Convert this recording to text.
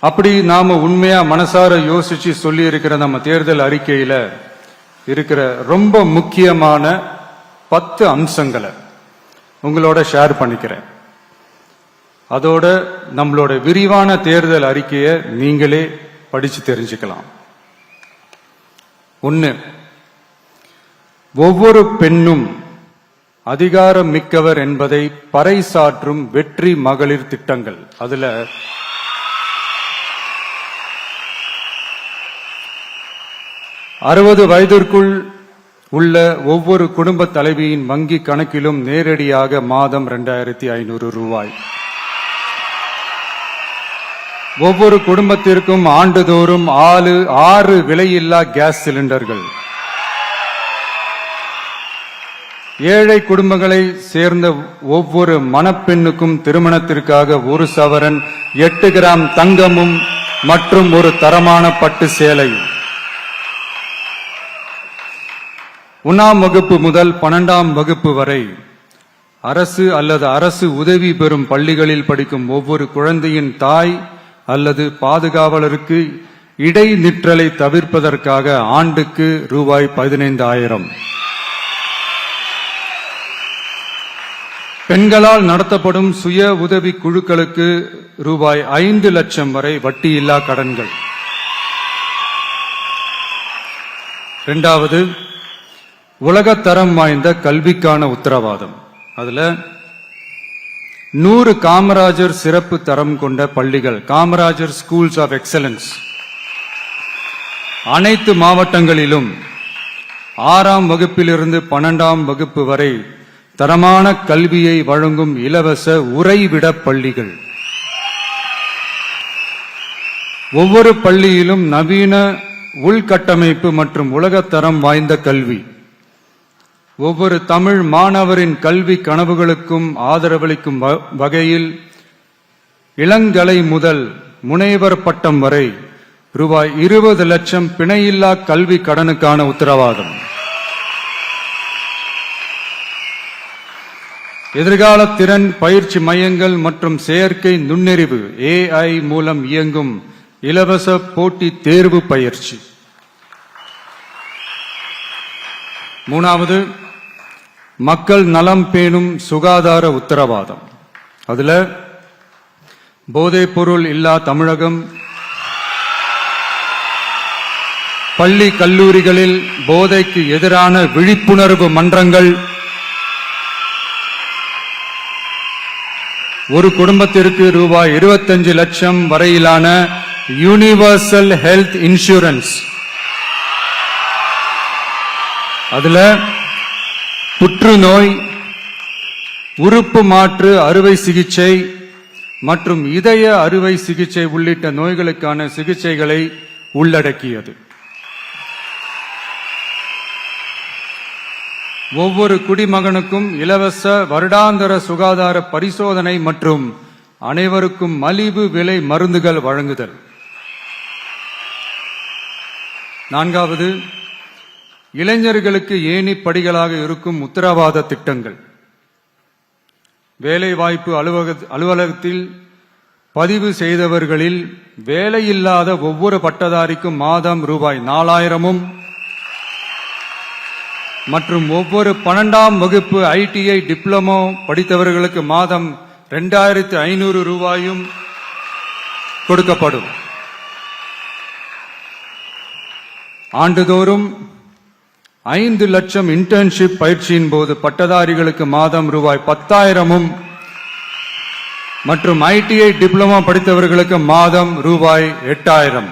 அப்படி நாம உண்மையா மனசார யோசிச்சு சொல்லி இருக்கிற நம்ம தேர்தல் அறிக்கையில இருக்கிற ரொம்ப முக்கியமான 10 அம்சங்களை உங்களோட ஷேர் பண்ணிக்கிறேன். அதோட நம்மளோட விரிவான தேர்தல் அறிக்கையை நீங்களே படிச்சு தெரிஞ்சுக்கலாம். 1, ஒவ்வொரு பெண்ணும் அதிகாரம் மிக்கவர் என்பதை பறைசாற்றும் வெற்றி மகளிர் திட்டங்கள். அதுல 60 வயதிற்குள் உள்ள ஒவ்வொரு குடும்ப தலைவியின் வங்கி கணக்கிலும் நேரடியாக மாதம் 2500 ரூபாய். ஒவ்வொரு குடும்பத்திற்கும் ஆண்டுதோறும் 6 விலையில்லா கேஸ் சிலிண்டர்கள். ஏழை குடும்பங்களை சேர்ந்த ஒவ்வொரு மணப்பெண்ணுக்கும் திருமணத்திற்காக 1 சவரன் 8 கிராம் தங்கமும் மற்றும் ஒரு தரமான பட்டு சேலையும். 1ஆம் வகுப்பு முதல் 12ஆம் வகுப்பு வரை அரசு அல்லது அரசு உதவி பெறும் பள்ளிகளில் படிக்கும் ஒவ்வொரு குழந்தையின் தாய் அல்லது பாதுகாவலருக்கு இடைநிற்றலை தவிர்ப்பதற்காக ஆண்டுக்கு ரூபாய் 15,000. பெண்களால் நடத்தப்படும் சுய உதவி குழுக்களுக்கு ரூபாய் 5 லட்சம் வரை வட்டியில்லா கடன்கள். 2வது, உலகத்தரம் வாய்ந்த கல்விக்கான உத்தரவாதம். அதுல 100 காமராஜர் சிறப்பு தரம் கொண்ட பள்ளிகள், காமராஜர் ஸ்கூல்ஸ் ஆஃப் எக்ஸலன்ஸ், அனைத்து மாவட்டங்களிலும் 6ஆம் வகுப்பிலிருந்து 12ஆம் வகுப்பு வரை தரமான கல்வியை வழங்கும் இலவச உறைவிட பள்ளிகள். ஒவ்வொரு பள்ளியிலும் நவீன உள்கட்டமைப்பு மற்றும் உலகத்தரம் வாய்ந்த கல்வி. ஒவ்வொரு தமிழ் மாணவரின் கல்வி கனவுகளுக்கும் ஆதரவளிக்கும் வகையில் இளங்கலை முதல் முனைவர் பட்டம் வரை ரூபாய் 20 லட்சம் பிணையில்லா கல்வி கடனுக்கான உத்தரவாதம். எதிர்கால திறன் பயிற்சி மையங்கள் மற்றும் செயற்கை நுண்ணறிவு AI மூலம் இயங்கும் இலவச போட்டி தேர்வு பயிற்சி. 3வது, மக்கள் நலம் பேணும் சுகாதார உத்தரவாதம். அதுல போதைப் பொருள் இல்லா தமிழகம், பள்ளி கல்லூரிகளில் போதைக்கு எதிரான விழிப்புணர்வு மன்றங்கள், ஒரு குடும்பத்திற்கு ரூபாய் 25 லட்சம் வரையிலான யூனிவர்சல் ஹெல்த் இன்சூரன்ஸ். அதுல புற்றுநோய், உறுப்பு மாற்று அறுவை சிகிச்சை மற்றும் இதய அறுவை சிகிச்சை உள்ளிட்ட நோய்களுக்கான சிகிச்சைகளை உள்ளடக்கியது. ஒவ்வொரு குடிமகனுக்கும் இலவச வருடாந்திர சுகாதார பரிசோதனை மற்றும் அனைவருக்கும் மலிவு விலை மருந்துகள் வழங்குதல். 4வது, இளைஞர்களுக்கு ஏணி படிகளாக இருக்கும் உத்தரவாத திட்டங்கள். வேலைவாய்ப்பு அலுவலகத்தில் பதிவு செய்தவர்களில் வேலையில்லாத ஒவ்வொரு பட்டதாரிக்கும் மாதம் ரூபாய் 4,000 மற்றும் ஒவ்வொரு 12ஆம் வகுப்பு ITI டிப்ளமோ படித்தவர்களுக்கு மாதம் 2,500 ரூபாயும் கொடுக்கப்படும். ஆண்டுதோறும் 5 லட்சம் இன்டர்ன்ஷிப் பயிற்சியின் போது பட்டதாரிகளுக்கு மாதம் ரூபாய் 10,000 மற்றும் ITI டிப்ளமோ படித்தவர்களுக்கு மாதம் ரூபாய் 8,000.